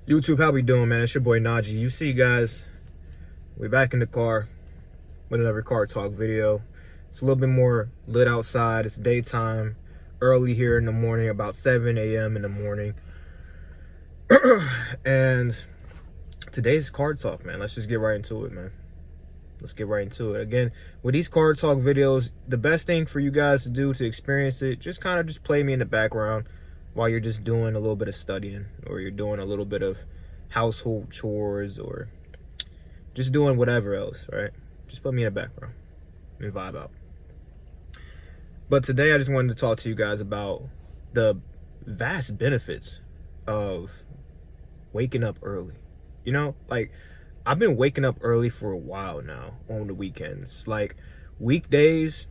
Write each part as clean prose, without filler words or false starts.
YouTube, how we doing, man? It's your boy Najee. You see, guys, we're back in the car with another car talk video. It's a little bit more lit outside. It's daytime, early here in the morning, about 7 a.m. in the morning. And today's car talk, man. Let's just get right into it, man. Let's get right into it. Again, with these car talk videos, the best thing for you guys to do to experience it, just kind of just play me in the background while you're just doing a little bit of studying, or you're doing a little bit of household chores, or just doing whatever else, right? Just put me in the background and vibe out. But today I just wanted to talk to you guys about the vast benefits of waking up early. You know, like, I've been waking up early for a while now on the weekends. Like, weekdays,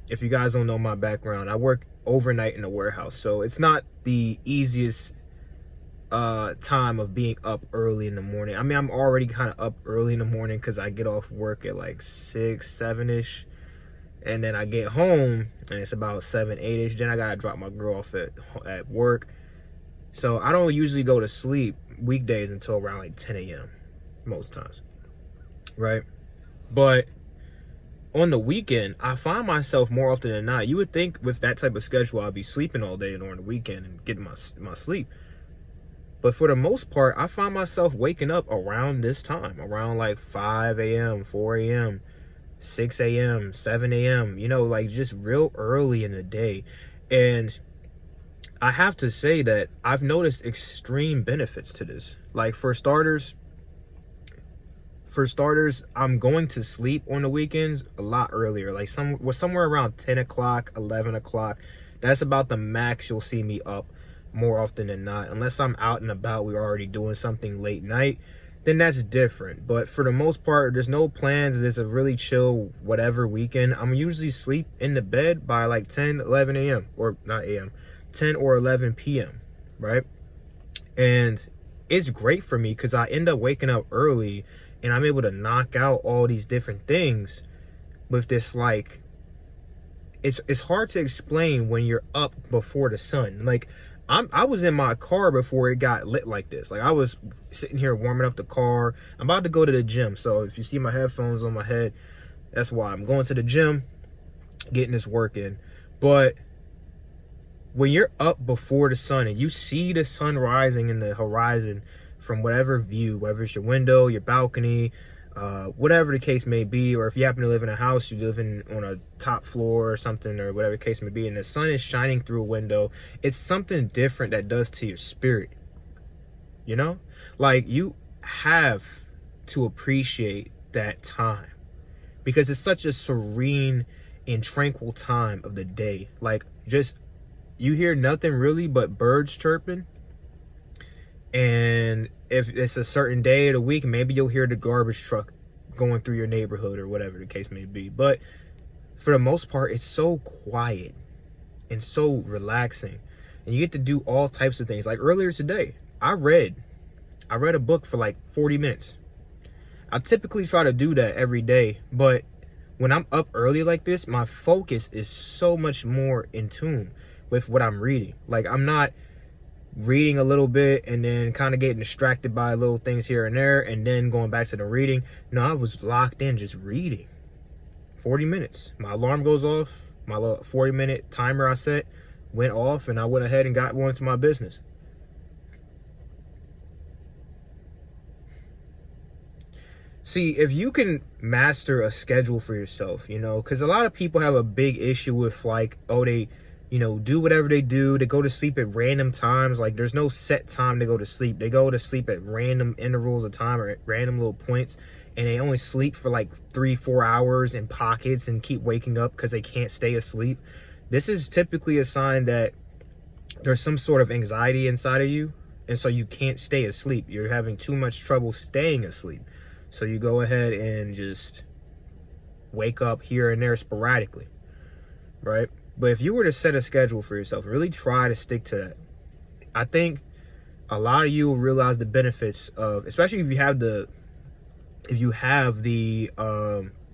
if you guys don't know my background, I work overnight in a warehouse, so it's not the easiest time of being up early in the morning. I mean, I'm already kind of up early in the morning because I get off work at like 6, 7-ish, and then I get home and it's about 7, 8-ish. Then I gotta drop my girl off at work, so I don't usually go to sleep weekdays until around like 10 a.m. most times, right? But on the weekend, I find myself more often than not, you would think with that type of schedule, I'd be sleeping all day during the weekend and getting my sleep. But for the most part, I find myself waking up around this time, around like 5 a.m., 4 a.m., 6 a.m., 7 a.m., you know, like just real early in the day. And I have to say that I've noticed extreme benefits to this. Like, for starters, I'm going to sleep on the weekends a lot earlier, like somewhere around 10 o'clock, 11 o'clock. That's about the max you'll see me up more often than not. Unless I'm out and about, we're already doing something late night, then that's different. But for the most part, there's no plans. It's a really chill whatever weekend. I'm usually sleep in the bed by like 10, 11 a.m. or not a.m., 10 or 11 p.m., right? And it's great for me because I end up waking up early and I'm able to knock out all these different things with this, like, it's hard to explain when you're up before the sun. Like, I was in my car before it got lit like this. Like, I was sitting here warming up the car. I'm about to go to the gym, so if you see my headphones on my head, that's why. I'm going to the gym, getting this work in. But when you're up before the sun and you see the sun rising in the horizon from whatever view, whether it's your window, your balcony, whatever the case may be, or if you happen to live in a house, you live on a top floor or something, or whatever the case may be, and the sun is shining through a window, it's something different that does to your spirit, you know? Like, you have to appreciate that time because it's such a serene and tranquil time of the day. Like, just, you hear nothing really but birds chirping. And if it's a certain day of the week, maybe you'll hear the garbage truck going through your neighborhood or whatever the case may be. But for the most part, it's so quiet and so relaxing. And you get to do all types of things. Like earlier today, I read a book for like 40 minutes. I typically try to do that every day. But when I'm up early like this, my focus is so much more in tune with what I'm reading. Like, I'm not reading a little bit and then kind of getting distracted by little things here and there and then going back to the reading. No, I was locked in just reading. 40 minutes. My alarm goes off. My little 40-minute timer I set went off, and I went ahead and got on to my business. See, if you can master a schedule for yourself, you know, because a lot of people have a big issue with, like, oh, they, you know, do whatever they do. They go to sleep at random times. Like, there's no set time to go to sleep. They go to sleep at random intervals of time or at random little points. And they only sleep for like 3-4 hours in pockets and keep waking up because they can't stay asleep. This is typically a sign that there's some sort of anxiety inside of you. And so you can't stay asleep. You're having too much trouble staying asleep. So you go ahead and just wake up here and there sporadically, right? But if you were to set a schedule for yourself, really try to stick to that. I think a lot of you will realize the benefits of, especially if you have the,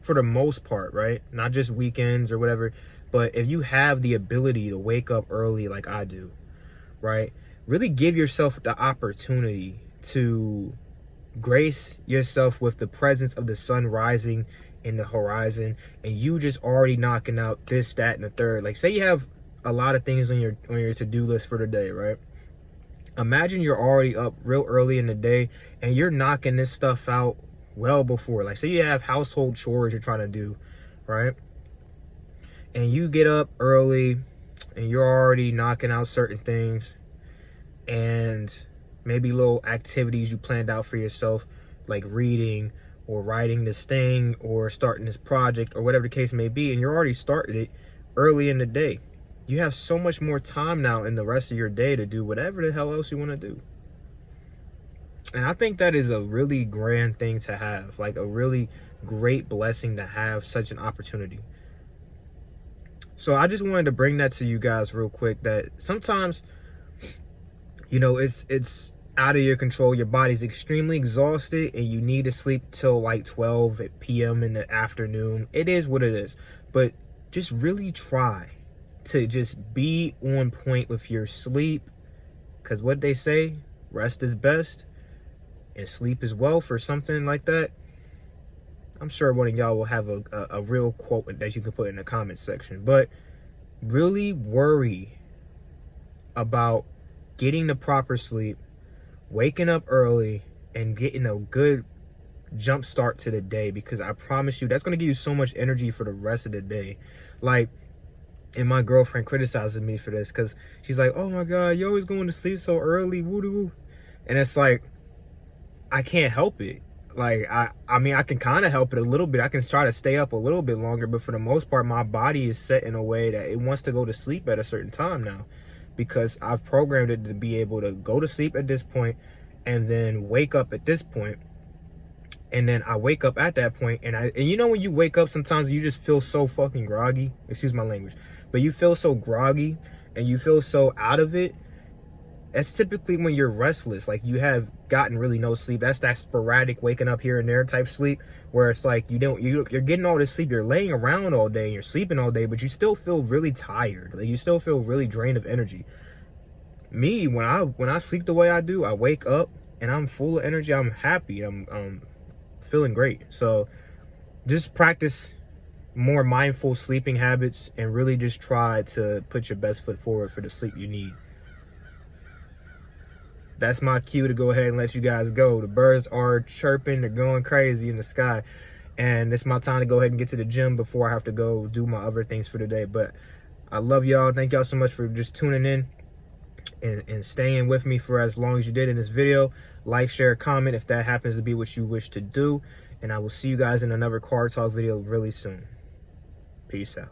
for the most part, right? Not just weekends or whatever, but if you have the ability to wake up early like I do, right? Really give yourself the opportunity to grace yourself with the presence of the sun rising in the horizon, and you just already knocking out this, that, and the third. Like, say you have a lot of things on your to-do list for the day, right? Imagine you're already up real early in the day and you're knocking this stuff out well before. Like, say you have household chores you're trying to do, right? And you get up early and you're already knocking out certain things, and maybe little activities you planned out for yourself, like reading or writing this thing or starting this project or whatever the case may be, and you're already started it early in the day. You have so much more time now in the rest of your day to do whatever the hell else you want to do. And I think that is a really grand thing to have, like a really great blessing to have such an opportunity. So I just wanted to bring that to you guys real quick, that sometimes, you know, it's out of your control. Your body's extremely exhausted and you need to sleep till like 12 p.m. in the afternoon. It is what it is. But just really try to just be on point with your sleep, because what they say, rest is best and sleep is well, for something like that. I'm sure one of y'all will have a real quote that you can put in the comment section. But really worry about getting the proper sleep, waking up early, and getting a good jump start to the day, because I promise you that's going to give you so much energy for the rest of the day. Like, and my girlfriend criticizes me for this because she's like, oh my God, you're always going to sleep so early, woo-doo. And it's like, I can't help it. Like, I mean, I can kind of help it a little bit. I can try to stay up a little bit longer, but for the most part, my body is set in a way that it wants to go to sleep at a certain time now, because I've programmed it to be able to go to sleep at this point and then wake up at this point. And then I wake up at that point, and you know when you wake up, sometimes you just feel so fucking groggy. Excuse my language. But you feel so groggy and you feel so out of it. That's typically when you're restless, like you have gotten really no sleep. That's that sporadic waking up here and there type sleep, where it's like you're getting all this sleep, you're laying around all day and you're sleeping all day, but you still feel really tired. Like, you still feel really drained of energy. Me, when I sleep the way I do, I wake up and I'm full of energy. I'm happy. I'm feeling great. So just practice more mindful sleeping habits and really just try to put your best foot forward for the sleep you need. That's my cue to go ahead and let you guys go. The birds are chirping, they're going crazy in the sky, and it's my time to go ahead and get to the gym before I have to go do my other things for the day. But I love y'all. Thank y'all so much for just tuning in and staying with me for as long as you did in this video. Like, share, comment if that happens to be what you wish to do, and I will see you guys in another Card Talk video really soon. Peace out.